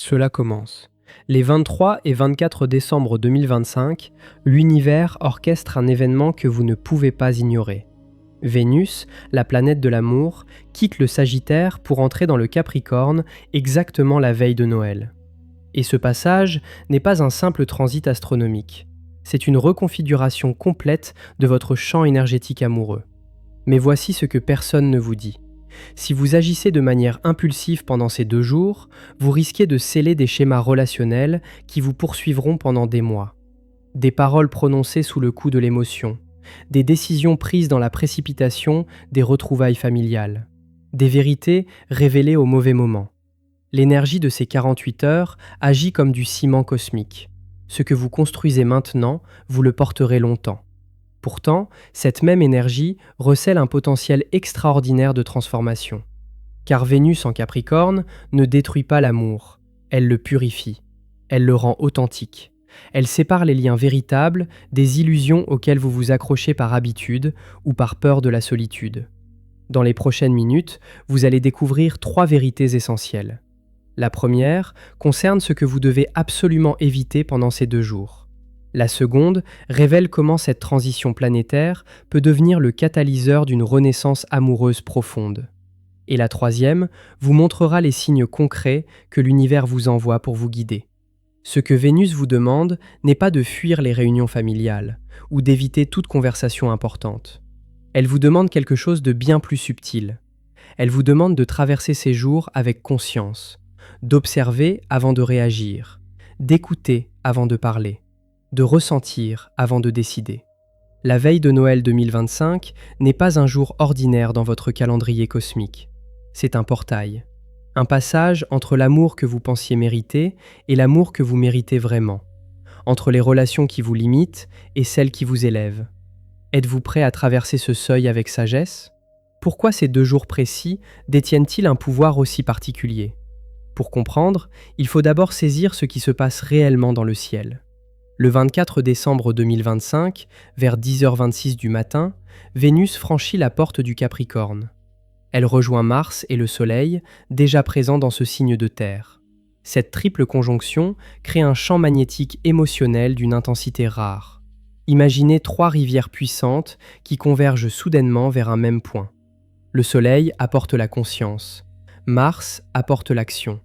Cela commence. Les 23 et 24 décembre 2025, l'univers orchestre un événement que vous ne pouvez pas ignorer. Vénus, la planète de l'amour, quitte le Sagittaire pour entrer dans le Capricorne exactement la veille de Noël. Et ce passage n'est pas un simple transit astronomique. C'est une reconfiguration complète de votre champ énergétique amoureux. Mais voici ce que personne ne vous dit. Si vous agissez de manière impulsive pendant ces 2 jours, vous risquez de sceller des schémas relationnels qui vous poursuivront pendant des mois. Des paroles prononcées sous le coup de l'émotion, des décisions prises dans la précipitation des retrouvailles familiales, des vérités révélées au mauvais moment. L'énergie de ces 48 heures agit comme du ciment cosmique. Ce que vous construisez maintenant, vous le porterez longtemps. Pourtant, cette même énergie recèle un potentiel extraordinaire de transformation. Car Vénus en Capricorne ne détruit pas l'amour, elle le purifie, elle le rend authentique. Elle sépare les liens véritables des illusions auxquelles vous vous accrochez par habitude ou par peur de la solitude. Dans les prochaines minutes, vous allez découvrir 3 vérités essentielles. La première concerne ce que vous devez absolument éviter pendant ces 2 jours. La seconde révèle comment cette transition planétaire peut devenir le catalyseur d'une renaissance amoureuse profonde. Et la troisième vous montrera les signes concrets que l'univers vous envoie pour vous guider. Ce que Vénus vous demande n'est pas de fuir les réunions familiales ou d'éviter toute conversation importante. Elle vous demande quelque chose de bien plus subtil. Elle vous demande de traverser ces jours avec conscience, d'observer avant de réagir, d'écouter avant de parler, de ressentir avant de décider. La veille de Noël 2025 n'est pas un jour ordinaire dans votre calendrier cosmique. C'est un portail. Un passage entre l'amour que vous pensiez mériter et l'amour que vous méritez vraiment. Entre les relations qui vous limitent et celles qui vous élèvent. Êtes-vous prêt à traverser ce seuil avec sagesse ? Pourquoi ces 2 jours précis détiennent-ils un pouvoir aussi particulier ? Pour comprendre, il faut d'abord saisir ce qui se passe réellement dans le ciel. Le 24 décembre 2025, vers 10h26 du matin, Vénus franchit la porte du Capricorne. Elle rejoint Mars et le Soleil, déjà présents dans ce signe de terre. Cette triple conjonction crée un champ magnétique émotionnel d'une intensité rare. Imaginez 3 rivières puissantes qui convergent soudainement vers un même point. Le Soleil apporte la conscience, Mars apporte l'action,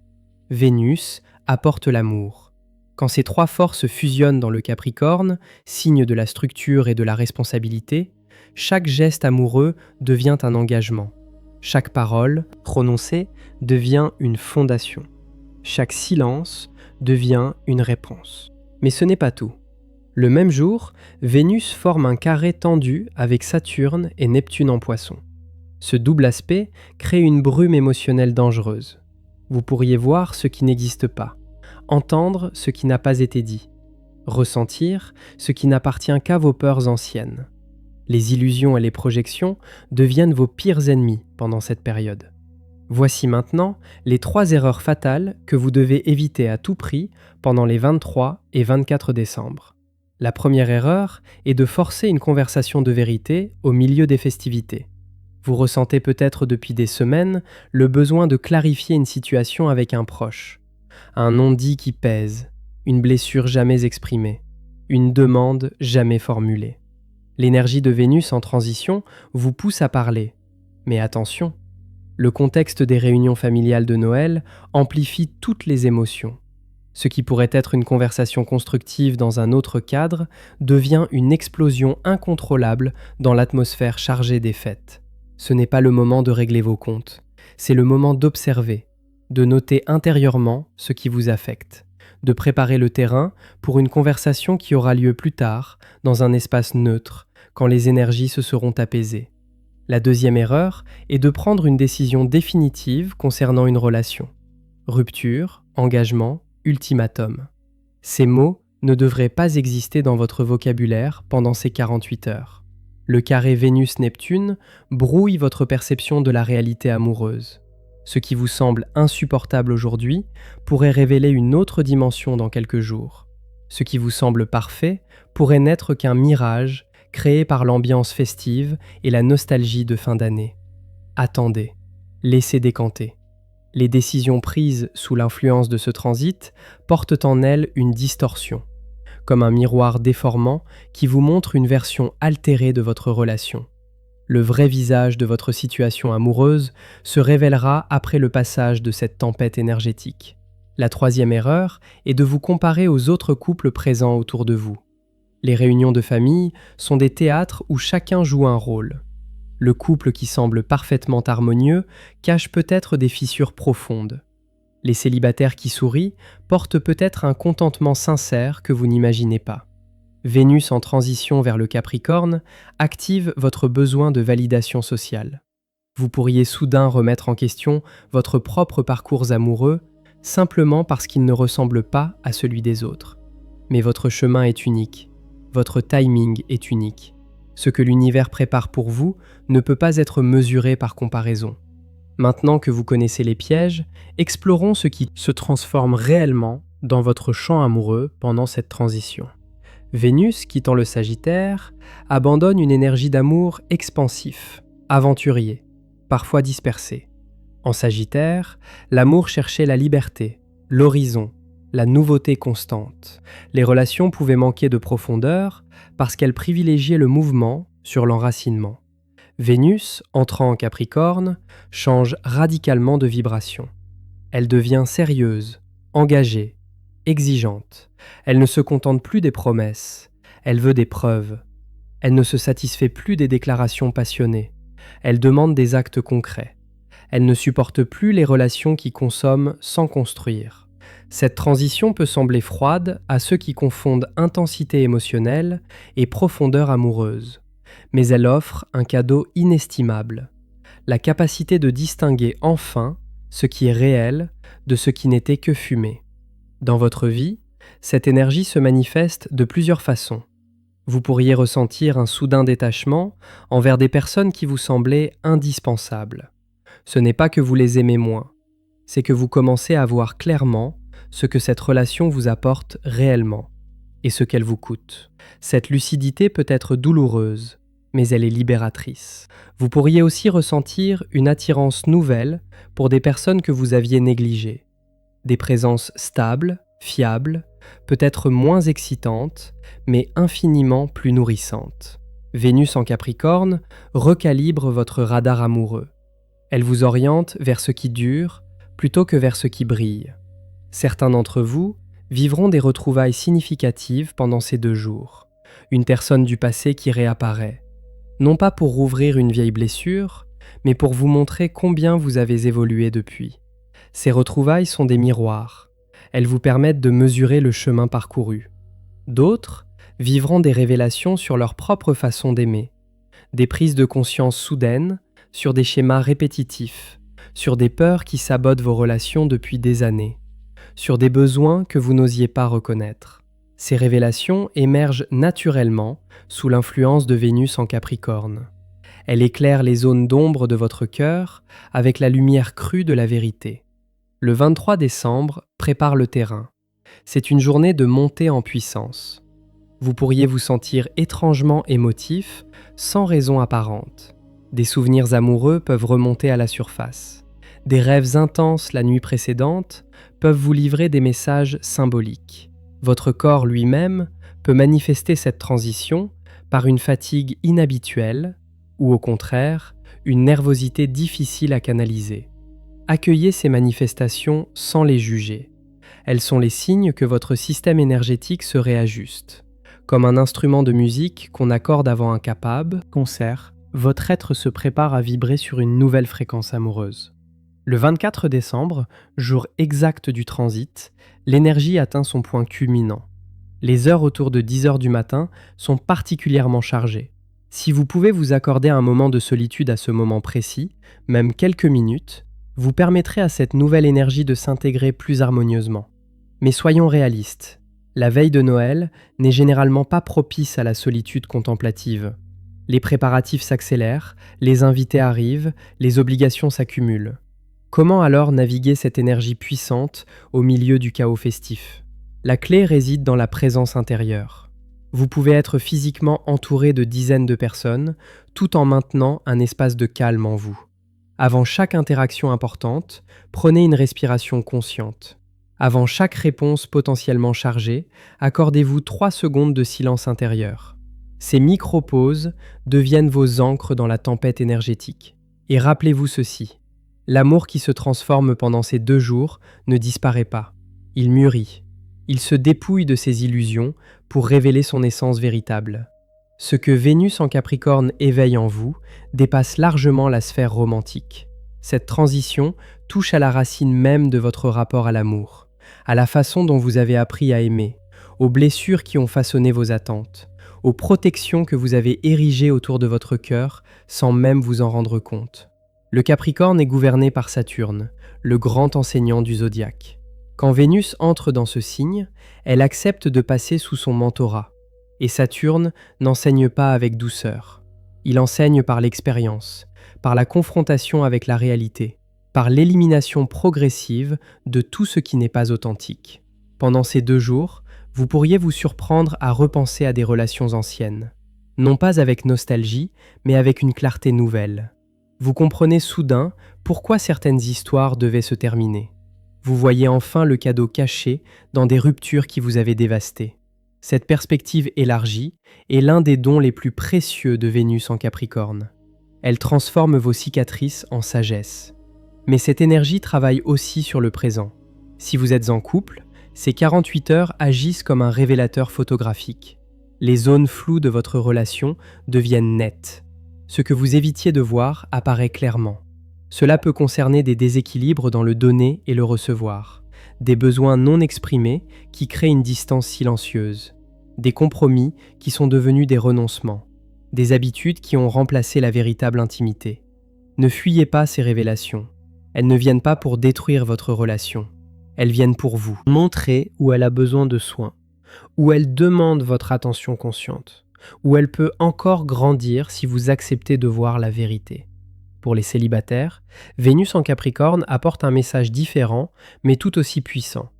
Vénus apporte l'amour. Quand ces 3 forces fusionnent dans le Capricorne, signe de la structure et de la responsabilité, chaque geste amoureux devient un engagement. Chaque parole prononcée devient une fondation. Chaque silence devient une réponse. Mais ce n'est pas tout. Le même jour, Vénus forme un carré tendu avec Saturne et Neptune en Poisson. Ce double aspect crée une brume émotionnelle dangereuse. Vous pourriez voir ce qui n'existe pas, entendre ce qui n'a pas été dit, ressentir ce qui n'appartient qu'à vos peurs anciennes. Les illusions et les projections deviennent vos pires ennemis pendant cette période. Voici maintenant les 3 erreurs fatales que vous devez éviter à tout prix pendant les 23 et 24 décembre. La première erreur est de forcer une conversation de vérité au milieu des festivités. Vous ressentez peut-être depuis des semaines le besoin de clarifier une situation avec un proche. Un non-dit qui pèse, une blessure jamais exprimée, une demande jamais formulée. L'énergie de Vénus en transition vous pousse à parler. Mais attention, le contexte des réunions familiales de Noël amplifie toutes les émotions. Ce qui pourrait être une conversation constructive dans un autre cadre devient une explosion incontrôlable dans l'atmosphère chargée des fêtes. Ce n'est pas le moment de régler vos comptes, c'est le moment d'observer, de noter intérieurement ce qui vous affecte, de préparer le terrain pour une conversation qui aura lieu plus tard, dans un espace neutre, quand les énergies se seront apaisées. La deuxième erreur est de prendre une décision définitive concernant une relation. Rupture, engagement, ultimatum. Ces mots ne devraient pas exister dans votre vocabulaire pendant ces 48 heures. Le carré Vénus-Neptune brouille votre perception de la réalité amoureuse. Ce qui vous semble insupportable aujourd'hui pourrait révéler une autre dimension dans quelques jours. Ce qui vous semble parfait pourrait n'être qu'un mirage créé par l'ambiance festive et la nostalgie de fin d'année. Attendez, laissez décanter. Les décisions prises sous l'influence de ce transit portent en elles une distorsion, comme un miroir déformant qui vous montre une version altérée de votre relation. Le vrai visage de votre situation amoureuse se révélera après le passage de cette tempête énergétique. La troisième erreur est de vous comparer aux autres couples présents autour de vous. Les réunions de famille sont des théâtres où chacun joue un rôle. Le couple qui semble parfaitement harmonieux cache peut-être des fissures profondes. Les célibataires qui sourient portent peut-être un contentement sincère que vous n'imaginez pas. Vénus en transition vers le Capricorne active votre besoin de validation sociale. Vous pourriez soudain remettre en question votre propre parcours amoureux simplement parce qu'il ne ressemble pas à celui des autres. Mais votre chemin est unique, votre timing est unique. Ce que l'univers prépare pour vous ne peut pas être mesuré par comparaison. Maintenant que vous connaissez les pièges, explorons ce qui se transforme réellement dans votre champ amoureux pendant cette transition. Vénus, quittant le Sagittaire, abandonne une énergie d'amour expansif, aventurier, parfois dispersé. En Sagittaire, l'amour cherchait la liberté, l'horizon, la nouveauté constante. Les relations pouvaient manquer de profondeur parce qu'elles privilégiaient le mouvement sur l'enracinement. Vénus, entrant en Capricorne, change radicalement de vibration. Elle devient sérieuse, engagée, exigeante. Elle ne se contente plus des promesses, elle veut des preuves. Elle ne se satisfait plus des déclarations passionnées, elle demande des actes concrets. Elle ne supporte plus les relations qui consomment sans construire. Cette transition peut sembler froide à ceux qui confondent intensité émotionnelle et profondeur amoureuse, mais elle offre un cadeau inestimable, la capacité de distinguer enfin ce qui est réel de ce qui n'était que fumée. Dans votre vie, cette énergie se manifeste de plusieurs façons. Vous pourriez ressentir un soudain détachement envers des personnes qui vous semblaient indispensables. Ce n'est pas que vous les aimez moins, c'est que vous commencez à voir clairement ce que cette relation vous apporte réellement et ce qu'elle vous coûte. Cette lucidité peut être douloureuse, mais elle est libératrice. Vous pourriez aussi ressentir une attirance nouvelle pour des personnes que vous aviez négligées. Des présences stables, fiables, peut-être moins excitantes, mais infiniment plus nourrissantes. Vénus en Capricorne recalibre votre radar amoureux. Elle vous oriente vers ce qui dure plutôt que vers ce qui brille. Certains d'entre vous vivront des retrouvailles significatives pendant ces 2 jours. Une personne du passé qui réapparaît, non pas pour rouvrir une vieille blessure, mais pour vous montrer combien vous avez évolué depuis. Ces retrouvailles sont des miroirs. Elles vous permettent de mesurer le chemin parcouru. D'autres vivront des révélations sur leur propre façon d'aimer, des prises de conscience soudaines sur des schémas répétitifs, sur des peurs qui sabotent vos relations depuis des années, sur des besoins que vous n'osiez pas reconnaître. Ces révélations émergent naturellement sous l'influence de Vénus en Capricorne. Elle éclaire les zones d'ombre de votre cœur avec la lumière crue de la vérité. Le 23 décembre prépare le terrain. C'est une journée de montée en puissance. Vous pourriez vous sentir étrangement émotif, sans raison apparente. Des souvenirs amoureux peuvent remonter à la surface. Des rêves intenses la nuit précédente peuvent vous livrer des messages symboliques. Votre corps lui-même peut manifester cette transition par une fatigue inhabituelle ou au contraire, une nervosité difficile à canaliser. Accueillez ces manifestations sans les juger. Elles sont les signes que votre système énergétique se réajuste. Comme un instrument de musique qu'on accorde avant un concert, votre être se prépare à vibrer sur une nouvelle fréquence amoureuse. Le 24 décembre, jour exact du transit, l'énergie atteint son point culminant. Les heures autour de 10 heures du matin sont particulièrement chargées. Si vous pouvez vous accorder un moment de solitude à ce moment précis, même quelques minutes, vous permettrez à cette nouvelle énergie de s'intégrer plus harmonieusement. Mais soyons réalistes, la veille de Noël n'est généralement pas propice à la solitude contemplative. Les préparatifs s'accélèrent, les invités arrivent, les obligations s'accumulent. Comment alors naviguer cette énergie puissante au milieu du chaos festif ? La clé réside dans la présence intérieure. Vous pouvez être physiquement entouré de dizaines de personnes, tout en maintenant un espace de calme en vous. Avant chaque interaction importante, prenez une respiration consciente. Avant chaque réponse potentiellement chargée, accordez-vous 3 secondes de silence intérieur. Ces micro-pauses deviennent vos ancres dans la tempête énergétique. Et rappelez-vous ceci, l'amour qui se transforme pendant ces 2 jours ne disparaît pas. Il mûrit. Il se dépouille de ses illusions pour révéler son essence véritable. Ce que Vénus en Capricorne éveille en vous dépasse largement la sphère romantique. Cette transition touche à la racine même de votre rapport à l'amour, à la façon dont vous avez appris à aimer, aux blessures qui ont façonné vos attentes, aux protections que vous avez érigées autour de votre cœur sans même vous en rendre compte. Le Capricorne est gouverné par Saturne, le grand enseignant du zodiaque. Quand Vénus entre dans ce signe, elle accepte de passer sous son mentorat. Et Saturne n'enseigne pas avec douceur. Il enseigne par l'expérience, par la confrontation avec la réalité, par l'élimination progressive de tout ce qui n'est pas authentique. Pendant ces 2 jours, vous pourriez vous surprendre à repenser à des relations anciennes. Non pas avec nostalgie, mais avec une clarté nouvelle. Vous comprenez soudain pourquoi certaines histoires devaient se terminer. Vous voyez enfin le cadeau caché dans des ruptures qui vous avaient dévasté. Cette perspective élargie est l'un des dons les plus précieux de Vénus en Capricorne. Elle transforme vos cicatrices en sagesse. Mais cette énergie travaille aussi sur le présent. Si vous êtes en couple, ces 48 heures agissent comme un révélateur photographique. Les zones floues de votre relation deviennent nettes. Ce que vous évitiez de voir apparaît clairement. Cela peut concerner des déséquilibres dans le donner et le recevoir, des besoins non exprimés qui créent une distance silencieuse, des compromis qui sont devenus des renoncements, des habitudes qui ont remplacé la véritable intimité. Ne fuyez pas ces révélations. Elles ne viennent pas pour détruire votre relation. Elles viennent pour vous montrer où elle a besoin de soins, où elle demande votre attention consciente, où elle peut encore grandir si vous acceptez de voir la vérité. Pour les célibataires, Vénus en Capricorne apporte un message différent, mais tout aussi puissant.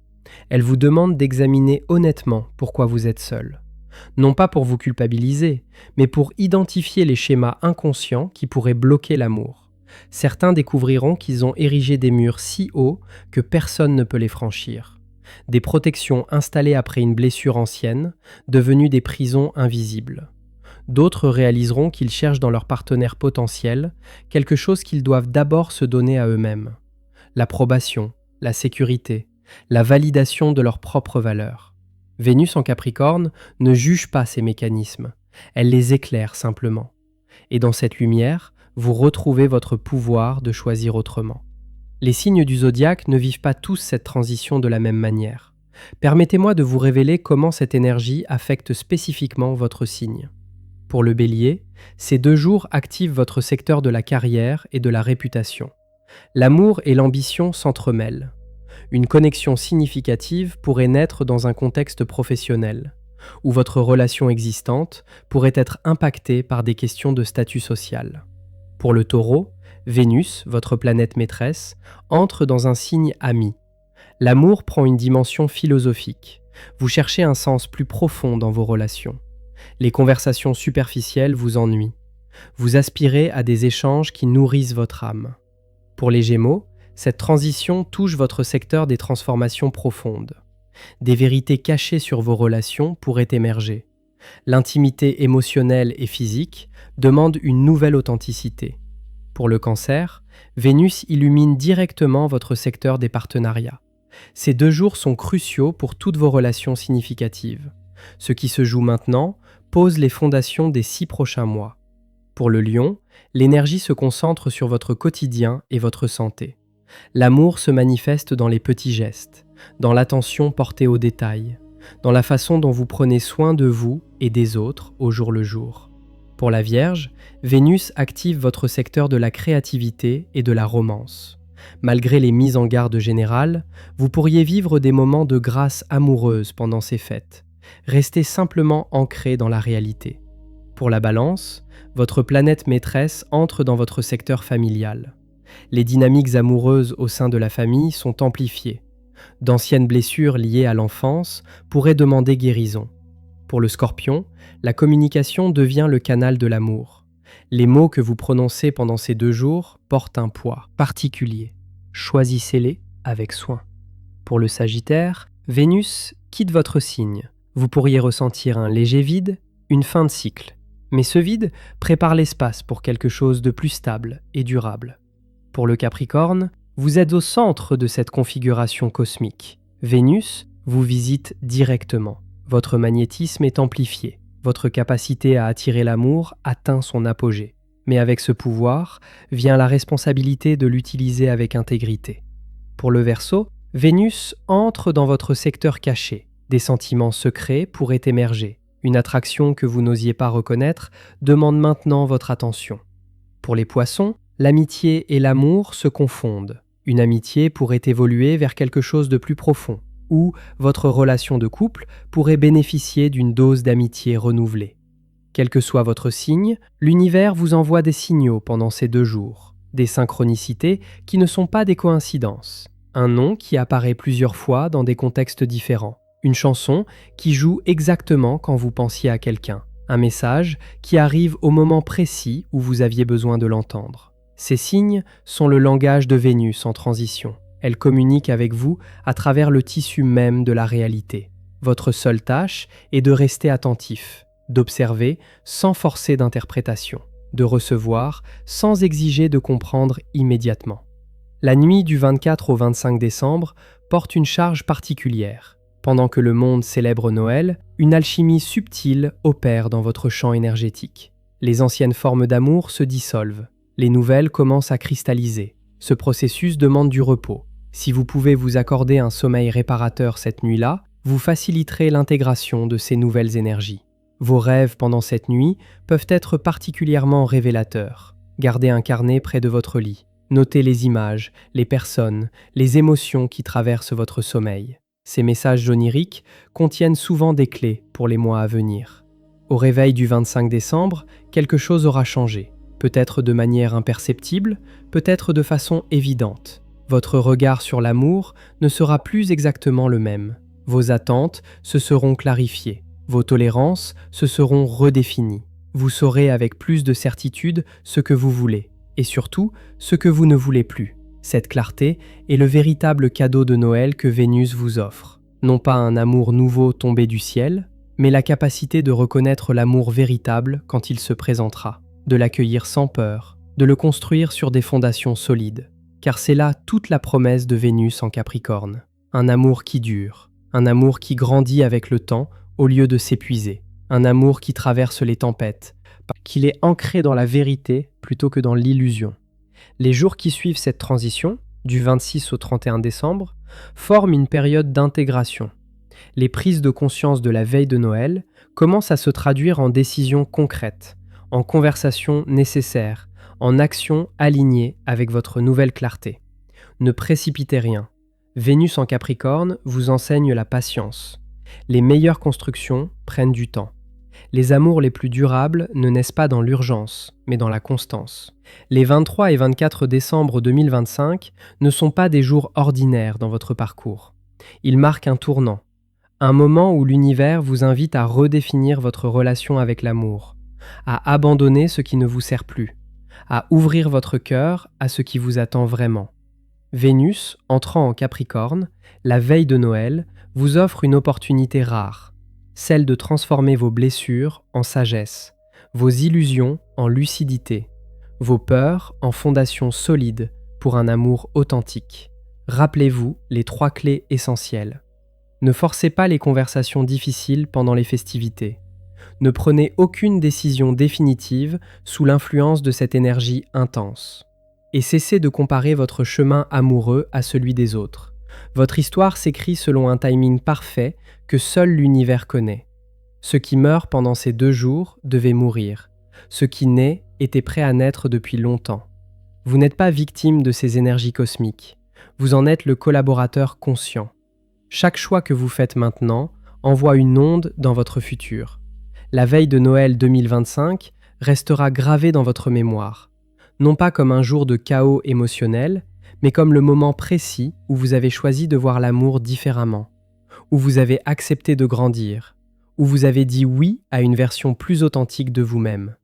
Elle vous demande d'examiner honnêtement pourquoi vous êtes seul. Non pas pour vous culpabiliser, mais pour identifier les schémas inconscients qui pourraient bloquer l'amour. Certains découvriront qu'ils ont érigé des murs si hauts que personne ne peut les franchir. Des protections installées après une blessure ancienne, devenues des prisons invisibles. D'autres réaliseront qu'ils cherchent dans leur partenaire potentiel quelque chose qu'ils doivent d'abord se donner à eux-mêmes. L'approbation, la sécurité, la validation de leurs propres valeurs. Vénus en Capricorne ne juge pas ces mécanismes, elle les éclaire simplement. Et dans cette lumière, vous retrouvez votre pouvoir de choisir autrement. Les signes du zodiaque ne vivent pas tous cette transition de la même manière. Permettez-moi de vous révéler comment cette énergie affecte spécifiquement votre signe. Pour le Bélier, ces 2 jours activent votre secteur de la carrière et de la réputation. L'amour et l'ambition s'entremêlent. Une connexion significative pourrait naître dans un contexte professionnel, où votre relation existante pourrait être impactée par des questions de statut social. Pour le Taureau, Vénus, votre planète maîtresse, entre dans un signe ami. L'amour prend une dimension philosophique. Vous cherchez un sens plus profond dans vos relations. Les conversations superficielles vous ennuient. Vous aspirez à des échanges qui nourrissent votre âme. Pour les Gémeaux, cette transition touche votre secteur des transformations profondes. Des vérités cachées sur vos relations pourraient émerger. L'intimité émotionnelle et physique demande une nouvelle authenticité. Pour le Cancer, Vénus illumine directement votre secteur des partenariats. Ces 2 jours sont cruciaux pour toutes vos relations significatives. Ce qui se joue maintenant pose les fondations des 6 prochains mois. Pour le Lion, l'énergie se concentre sur votre quotidien et votre santé. L'amour se manifeste dans les petits gestes, dans l'attention portée aux détails, dans la façon dont vous prenez soin de vous et des autres au jour le jour. Pour la Vierge, Vénus active votre secteur de la créativité et de la romance. Malgré les mises en garde générales, vous pourriez vivre des moments de grâce amoureuse pendant ces fêtes. Restez simplement ancré dans la réalité. Pour la Balance, votre planète maîtresse entre dans votre secteur familial. Les dynamiques amoureuses au sein de la famille sont amplifiées. D'anciennes blessures liées à l'enfance pourraient demander guérison. Pour le Scorpion, la communication devient le canal de l'amour. Les mots que vous prononcez pendant ces 2 jours portent un poids particulier. Choisissez-les avec soin. Pour le Sagittaire, Vénus quitte votre signe. Vous pourriez ressentir un léger vide, une fin de cycle. Mais ce vide prépare l'espace pour quelque chose de plus stable et durable. Pour le Capricorne, vous êtes au centre de cette configuration cosmique. Vénus vous visite directement. Votre magnétisme est amplifié. Votre capacité à attirer l'amour atteint son apogée. Mais avec ce pouvoir vient la responsabilité de l'utiliser avec intégrité. Pour le Verseau, Vénus entre dans votre secteur caché. Des sentiments secrets pourraient émerger. Une attraction que vous n'osiez pas reconnaître demande maintenant votre attention. Pour les Poissons, l'amitié et l'amour se confondent. Une amitié pourrait évoluer vers quelque chose de plus profond, ou votre relation de couple pourrait bénéficier d'une dose d'amitié renouvelée. Quel que soit votre signe, l'univers vous envoie des signaux pendant ces 2 jours, des synchronicités qui ne sont pas des coïncidences, un nom qui apparaît plusieurs fois dans des contextes différents, une chanson qui joue exactement quand vous pensiez à quelqu'un, un message qui arrive au moment précis où vous aviez besoin de l'entendre. Ces signes sont le langage de Vénus en transition. Elle communique avec vous à travers le tissu même de la réalité. Votre seule tâche est de rester attentif, d'observer sans forcer d'interprétation, de recevoir sans exiger de comprendre immédiatement. La nuit du 24 au 25 décembre porte une charge particulière. Pendant que le monde célèbre Noël, une alchimie subtile opère dans votre champ énergétique. Les anciennes formes d'amour se dissolvent. Les nouvelles commencent à cristalliser. Ce processus demande du repos. Si vous pouvez vous accorder un sommeil réparateur cette nuit-là, vous faciliterez l'intégration de ces nouvelles énergies. Vos rêves pendant cette nuit peuvent être particulièrement révélateurs. Gardez un carnet près de votre lit. Notez les images, les personnes, les émotions qui traversent votre sommeil. Ces messages oniriques contiennent souvent des clés pour les mois à venir. Au réveil du 25 décembre, quelque chose aura changé. Peut-être de manière imperceptible, peut-être de façon évidente. Votre regard sur l'amour ne sera plus exactement le même. Vos attentes se seront clarifiées. Vos tolérances se seront redéfinies. Vous saurez avec plus de certitude ce que vous voulez, et surtout ce que vous ne voulez plus. Cette clarté est le véritable cadeau de Noël que Vénus vous offre. Non pas un amour nouveau tombé du ciel, mais la capacité de reconnaître l'amour véritable quand il se présentera, de l'accueillir sans peur, de le construire sur des fondations solides. Car c'est là toute la promesse de Vénus en Capricorne. Un amour qui dure, un amour qui grandit avec le temps au lieu de s'épuiser, un amour qui traverse les tempêtes, qu'il est ancré dans la vérité plutôt que dans l'illusion. Les jours qui suivent cette transition, du 26 au 31 décembre, forment une période d'intégration. Les prises de conscience de la veille de Noël commencent à se traduire en décisions concrètes, en conversations nécessaires, en actions alignées avec votre nouvelle clarté. Ne précipitez rien. Vénus en Capricorne vous enseigne la patience. Les meilleures constructions prennent du temps. Les amours les plus durables ne naissent pas dans l'urgence, mais dans la constance. Les 23 et 24 décembre 2025 ne sont pas des jours ordinaires dans votre parcours. Ils marquent un tournant, un moment où l'univers vous invite à redéfinir votre relation avec l'amour, à abandonner ce qui ne vous sert plus, à ouvrir votre cœur à ce qui vous attend vraiment. Vénus, entrant en Capricorne, la veille de Noël, vous offre une opportunité rare, celle de transformer vos blessures en sagesse, vos illusions en lucidité, vos peurs en fondations solides pour un amour authentique. Rappelez-vous les 3 clés essentielles. Ne forcez pas les conversations difficiles pendant les festivités. Ne prenez aucune décision définitive sous l'influence de cette énergie intense. Et cessez de comparer votre chemin amoureux à celui des autres. Votre histoire s'écrit selon un timing parfait que seul l'univers connaît. Ce qui meurt pendant ces 2 jours devait mourir. Ce qui naît était prêt à naître depuis longtemps. Vous n'êtes pas victime de ces énergies cosmiques. Vous en êtes le collaborateur conscient. Chaque choix que vous faites maintenant envoie une onde dans votre futur. La veille de Noël 2025 restera gravée dans votre mémoire. Non pas comme un jour de chaos émotionnel, mais comme le moment précis où vous avez choisi de voir l'amour différemment, où vous avez accepté de grandir, où vous avez dit oui à une version plus authentique de vous-même.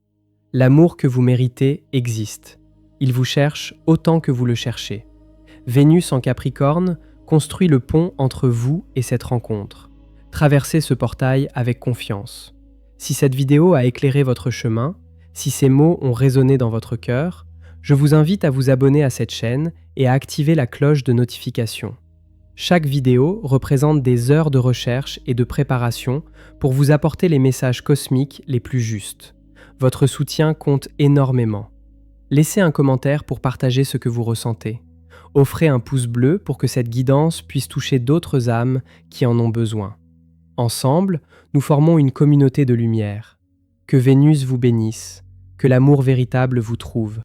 L'amour que vous méritez existe. Il vous cherche autant que vous le cherchez. Vénus en Capricorne construit le pont entre vous et cette rencontre. Traversez ce portail avec confiance. Si cette vidéo a éclairé votre chemin, si ces mots ont résonné dans votre cœur, je vous invite à vous abonner à cette chaîne et à activer la cloche de notification. Chaque vidéo représente des heures de recherche et de préparation pour vous apporter les messages cosmiques les plus justes. Votre soutien compte énormément. Laissez un commentaire pour partager ce que vous ressentez. Offrez un pouce bleu pour que cette guidance puisse toucher d'autres âmes qui en ont besoin. Ensemble, nous formons une communauté de lumière. Que Vénus vous bénisse, que l'amour véritable vous trouve.